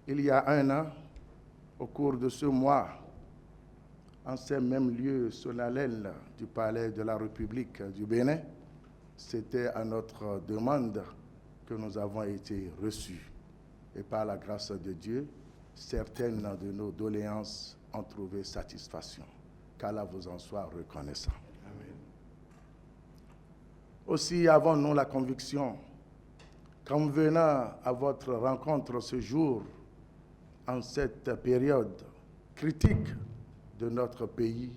Il y a un an, au cours de ce mois, en ces mêmes lieux solennels du Palais de la République du Bénin, c'était à notre demande que nous avons été reçus. Et par la grâce de Dieu, certaines de nos doléances ont trouvé satisfaction. Qu'Allah vous en soit reconnaissant. Amen. Aussi avons-nous la conviction qu'en venant à votre rencontre ce jour, en cette période critique de notre pays,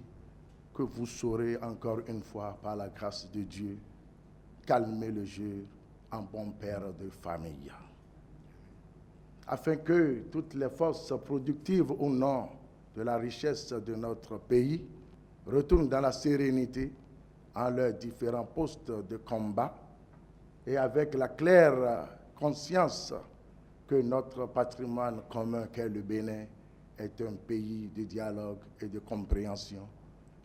que vous saurez encore une fois, par la grâce de Dieu, calmer le jeu en bon père de famille, afin que toutes les forces productives ou non de la richesse de notre pays retournent dans la sérénité en leurs différents postes de combat et avec la claire conscience que notre patrimoine commun qu'est le Bénin est un pays de dialogue et de compréhension,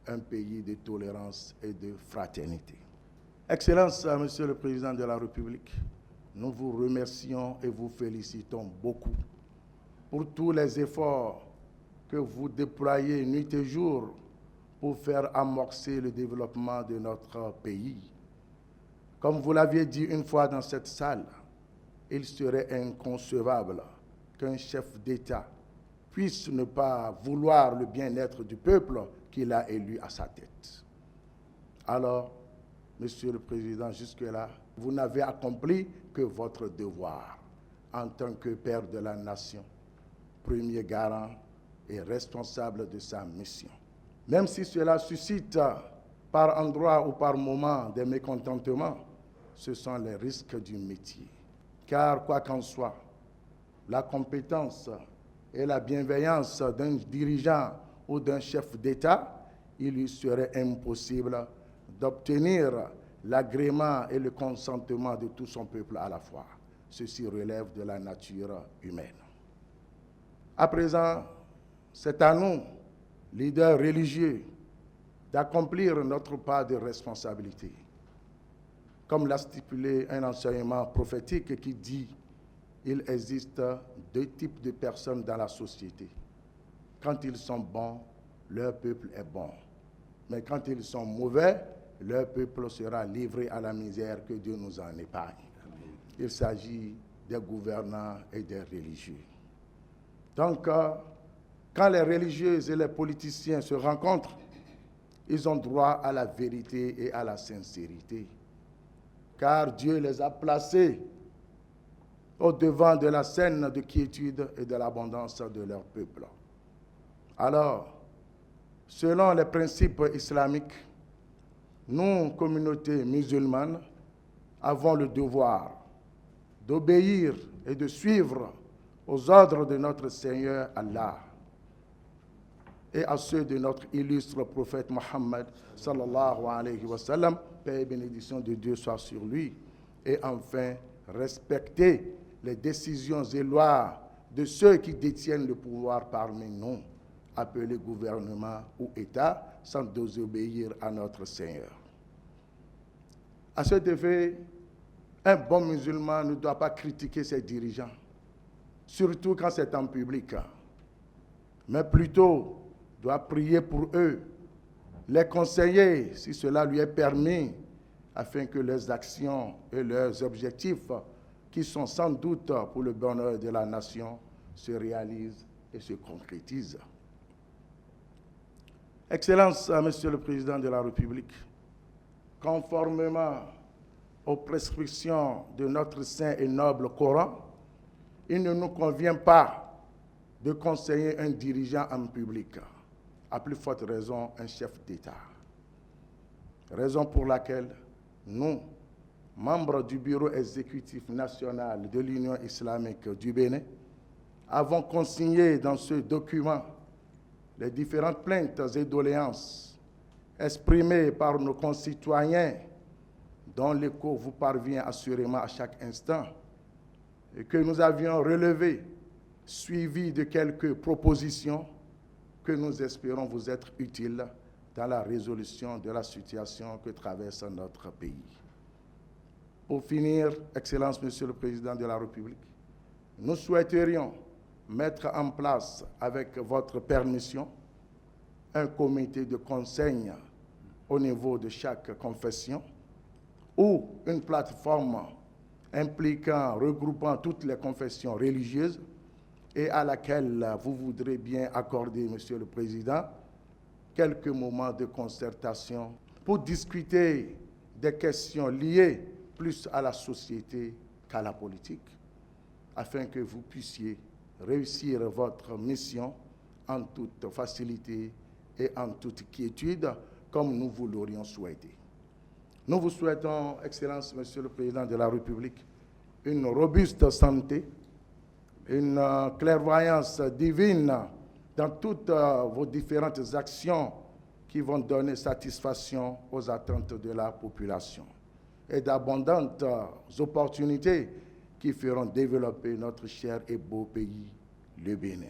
un pays de tolérance et de fraternité. Excellence, Monsieur le Président de la République, nous vous remercions et vous félicitons beaucoup pour tous les efforts que vous déployez nuit et jour pour faire amorcer le développement de notre pays. Comme vous l'aviez dit une fois dans cette salle, il serait inconcevable qu'un chef d'État puisse ne pas vouloir le bien-être du peuple qu'il a élu à sa tête. Alors, Monsieur le Président, jusque-là, vous n'avez accompli que votre devoir en tant que père de la nation, premier garant et responsable de sa mission. Même si cela suscite par endroits ou par moments des mécontentements, ce sont les risques du métier. Car quoi qu'en soit, la compétence et la bienveillance d'un dirigeant ou d'un chef d'État, il lui serait impossible d'obtenir l'agrément et le consentement de tout son peuple à la fois. Ceci relève de la nature humaine. À présent, c'est à nous, leaders religieux, d'accomplir notre part de responsabilité. Comme l'a stipulé un enseignement prophétique qui dit qu'il existe deux types de personnes dans la société. Quand ils sont bons, leur peuple est bon. Mais quand ils sont mauvais, leur peuple sera livré à la misère, que Dieu nous en épargne. Il s'agit des gouvernants et des religieux. Donc, quand les religieux et les politiciens se rencontrent, ils ont droit à la vérité et à la sincérité. Car Dieu les a placés au devant de la scène de quiétude et de l'abondance de leur peuple. Alors, selon les principes islamiques, nous, communauté musulmane, avons le devoir d'obéir et de suivre aux ordres de notre Seigneur Allah et à ceux de notre illustre prophète Mohammed sallallahu alayhi wa sallam, paix et bénédiction de Dieu soit sur lui, et enfin respecter les décisions et lois de ceux qui détiennent le pouvoir parmi nous, appelés gouvernement ou État, sans désobéir à notre Seigneur. À cet effet, un bon musulman ne doit pas critiquer ses dirigeants, surtout quand c'est en public, mais plutôt doit prier pour eux, les conseiller si cela lui est permis, afin que leurs actions et leurs objectifs, qui sont sans doute pour le bonheur de la nation, se réalisent et se concrétisent. Excellence, Monsieur le Président de la République, conformément aux prescriptions de notre saint et noble Coran, il ne nous convient pas de conseiller un dirigeant en public, à plus forte raison un chef d'État. Raison pour laquelle nous, membres du Bureau exécutif national de l'Union islamique du Bénin, avons consigné dans ce document les différentes plaintes et doléances exprimées par nos concitoyens, dont l'écho vous parvient assurément à chaque instant, et que nous avions relevées, suivies de quelques propositions que nous espérons vous être utiles dans la résolution de la situation que traverse notre pays. Pour finir, Excellence, Monsieur le Président de la République, nous souhaiterions mettre en place, avec votre permission, un comité de conseil au niveau de chaque confession ou une plateforme impliquant, regroupant toutes les confessions religieuses et à laquelle vous voudrez bien accorder, Monsieur le Président, quelques moments de concertation pour discuter des questions liées plus à la société qu'à la politique, afin que vous puissiez réussir votre mission en toute facilité et en toute quiétude, comme nous vous l'aurions souhaité. Nous vous souhaitons, Excellence, Monsieur le Président de la République, une robuste santé, une clairvoyance divine dans toutes vos différentes actions qui vont donner satisfaction aux attentes de la population et d'abondantes opportunités qui feront développer notre cher et beau pays, le Bénin.